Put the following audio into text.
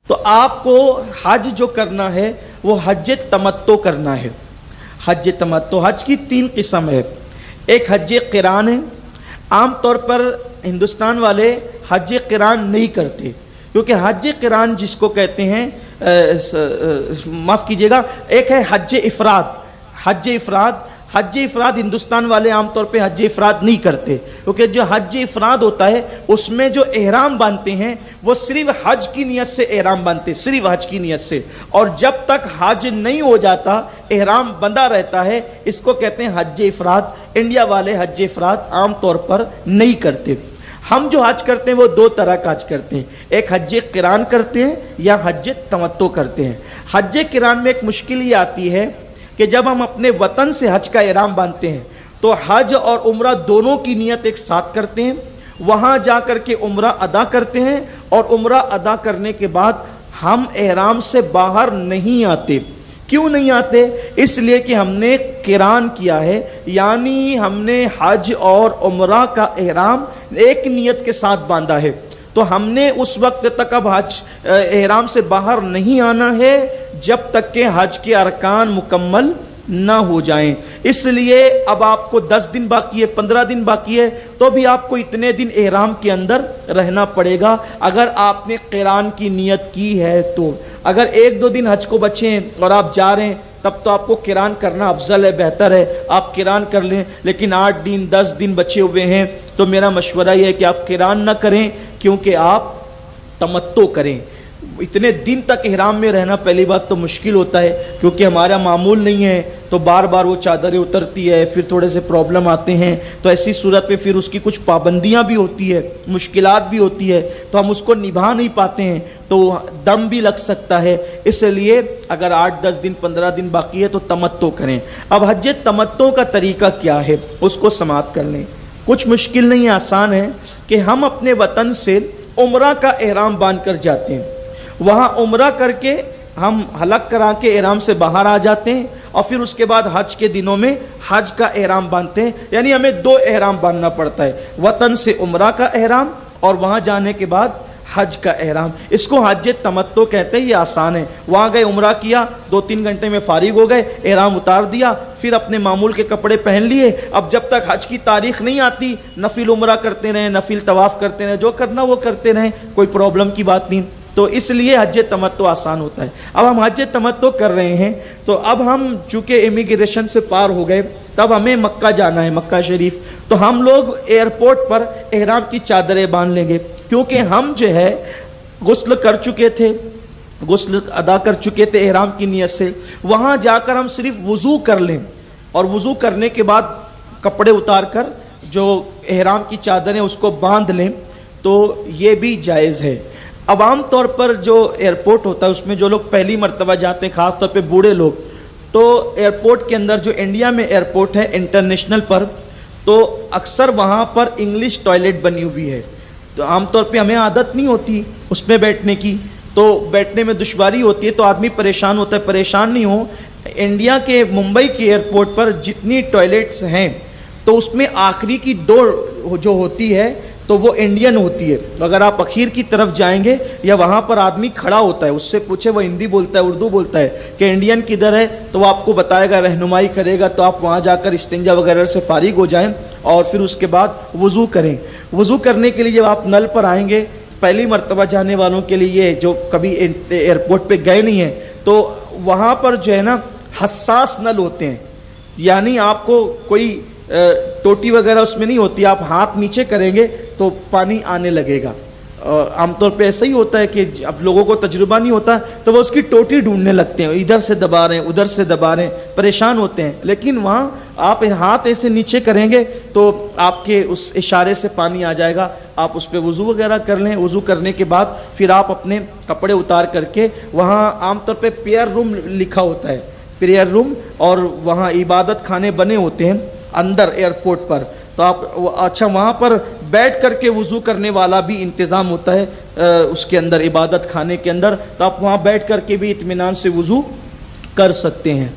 تو آپ کو حج جو کرنا ہے وہ حج تمتع کرنا ہے. حج تمتع، حج کی 3 قسم ہے. ایک حج قران ہے. عام طور پر ہندوستان والے حج قران نہیں کرتے، کیونکہ حج قران جس کو کہتے ہیں معاف کیجیے گا، ایک ہے حج افراد. حج افراد ہندوستان والے عام طور پہ حج افراد نہیں کرتے، کیونکہ جو حج افراد ہوتا ہے اس میں جو احرام باندھتے ہیں وہ صرف حج کی نیت سے احرام باندھتے، صرف حج کی نیت سے، اور جب تک حج نہیں ہو جاتا احرام بندھا رہتا ہے. اس کو کہتے ہیں حج افراد. انڈیا والے حج افراد عام طور پر نہیں کرتے. ہم جو حج کرتے ہیں وہ 2 طرح کا حج کرتے ہیں، ایک حج قران کرتے ہیں یا حج تمتع کرتے ہیں. حج قران میں ایک مشکل یہ آتی ہے کہ جب ہم اپنے وطن سے حج کا احرام باندھتے ہیں تو حج اور عمرہ دونوں کی نیت ایک ساتھ کرتے ہیں، وہاں جا کر کے عمرہ ادا کرتے ہیں، اور عمرہ ادا کرنے کے بعد ہم احرام سے باہر نہیں آتے. کیوں نہیں آتے؟ اس لیے کہ ہم نے قران کیا ہے، یعنی ہم نے حج اور عمرہ کا احرام ایک نیت کے ساتھ باندھا ہے. تو ہم نے اس وقت تک اب حج احرام سے باہر نہیں آنا ہے جب تک کہ حج کے ارکان مکمل نہ ہو جائیں. اس لیے اب آپ کو 10 دن باقی ہے، 15 دن باقی ہے، تو بھی آپ کو اتنے دن احرام کے اندر رہنا پڑے گا اگر آپ نے قران کی نیت کی ہے تو. اگر 1-2 دن حج کو بچیں اور آپ جا رہے ہیں تب تو آپ کو قران کرنا افضل ہے، بہتر ہے، آپ قران کر لیں. لیکن 8 دن 10 دن بچے ہوئے ہیں تو میرا مشورہ یہ ہے کہ آپ قران نہ کریں، کیونکہ آپ تمتع کریں. اتنے دن تک احرام میں رہنا پہلی بات تو مشکل ہوتا ہے، کیونکہ ہمارا معمول نہیں ہے، تو بار بار وہ چادریں اترتی ہے، پھر تھوڑے سے پرابلم آتے ہیں. تو ایسی صورت پہ پھر اس کی کچھ پابندیاں بھی ہوتی ہے، مشکلات بھی ہوتی ہے، تو ہم اس کو نبھا نہیں پاتے ہیں، تو دم بھی لگ سکتا ہے. اس لیے اگر 8-10 دن 15 دن باقی ہے تو تمتع کریں. اب حج تمتع کا طریقہ کیا ہے اس کو سماعت کر لیں. کچھ مشکل نہیں، آسان ہے کہ ہم اپنے وطن سے عمرہ کا احرام باندھ کر جاتے ہیں، وہاں عمرہ کر کے ہم حلق کرا کے احرام سے باہر آ جاتے ہیں، اور پھر اس کے بعد حج کے دنوں میں حج کا احرام باندھتے ہیں. یعنی ہمیں 2 احرام باندھنا پڑتا ہے، وطن سے عمرہ کا احرام اور وہاں جانے کے بعد حج کا احرام. اس کو حج تمتع کہتے ہیں. یہ آسان ہے، وہاں گئے عمرہ کیا، 2-3 گھنٹے میں فارغ ہو گئے، احرام اتار دیا، پھر اپنے معمول کے کپڑے پہن لیے. اب جب تک حج کی تاریخ نہیں آتی نفل عمرہ کرتے رہیں، نفل طواف کرتے رہیں، جو کرنا وہ کرتے رہیں، کوئی پرابلم کی بات نہیں. تو اس لیے حج تمتع آسان ہوتا ہے. اب ہم حج تمتع کر رہے ہیں تو اب ہم چونکہ امیگریشن سے پار ہو گئے، تب ہمیں مکہ جانا ہے، مکہ شریف. تو ہم لوگ ایئرپورٹ پر احرام کی چادریں باندھ لیں گے، کیونکہ ہم جو ہے غسل کر چکے تھے، غسل ادا کر چکے تھے احرام کی نیت سے. وہاں جا کر ہم صرف وضو کر لیں، اور وضو کرنے کے بعد کپڑے اتار کر جو احرام کی چادریں اس کو باندھ لیں، تو یہ بھی جائز ہے. اب عام طور پر جو ایئرپورٹ ہوتا ہے اس میں جو لوگ پہلی مرتبہ جاتے ہیں، خاص طور پہ بوڑھے لوگ، تو ایئرپورٹ کے اندر جو انڈیا میں ایئرپورٹ ہے انٹرنیشنل پر، تو اکثر وہاں پر انگلش ٹوائلٹ بنی ہوئی ہے. تو عام طور پہ ہمیں عادت نہیں ہوتی اس میں بیٹھنے کی، تو بیٹھنے میں دشواری ہوتی ہے، تو آدمی پریشان ہوتا ہے. پریشان نہیں ہو، انڈیا کے ممبئی کے ایئرپورٹ پر جتنی ٹوائلٹس ہیں تو اس میں آخری کی 2 جو ہوتی ہے تو وہ انڈین ہوتی ہے. اگر آپ اخیر کی طرف جائیں گے یا وہاں پر آدمی کھڑا ہوتا ہے، اس سے پوچھے وہ ہندی بولتا ہے اردو بولتا ہے کہ انڈین کدھر ہے، تو وہ آپ کو بتائے گا، رہنمائی کرے گا. تو آپ وہاں جا کر استنجا وغیرہ سے فارغ ہو جائیں اور پھر اس کے بعد وضو کریں. وضو کرنے کے لیے جب آپ نل پر آئیں گے، پہلی مرتبہ جانے والوں کے لیے جو کبھی ایئرپورٹ پہ گئے نہیں ہیں، تو وہاں پر جو ہے نا حساس نل ہوتے ہیں، یعنی آپ کو کوئی ٹوٹی وغیرہ اس میں نہیں ہوتی، آپ ہاتھ نیچے کریں گے تو پانی آنے لگے گا. عام طور پہ ایسا ہی ہوتا ہے کہ اب لوگوں کو تجربہ نہیں ہوتا تو وہ اس کی ٹوٹی ڈھونڈنے لگتے ہیں، ادھر سے دبا رہے ہیں ادھر سے دبا رہے ہیں، پریشان ہوتے ہیں. لیکن وہاں آپ ہاتھ ایسے نیچے کریں گے تو آپ کے اس اشارے سے پانی آ جائے گا، آپ اس پہ وضو وغیرہ کر لیں. وضو کرنے کے بعد پھر آپ اپنے کپڑے اتار کر کے، وہاں عام طور پہ پیئر روم لکھا ہوتا ہے، پیئر روم، اور وہاں عبادت خانے بنے ہوتے ہیں اندر ایئرپورٹ پر. تو آپ اچھا وہاں پر بیٹھ کر کے وضو کرنے والا بھی انتظام ہوتا ہے اس کے اندر، عبادت خانے کے اندر. تو آپ وہاں بیٹھ کر کے بھی اطمینان سے وضو کر سکتے ہیں.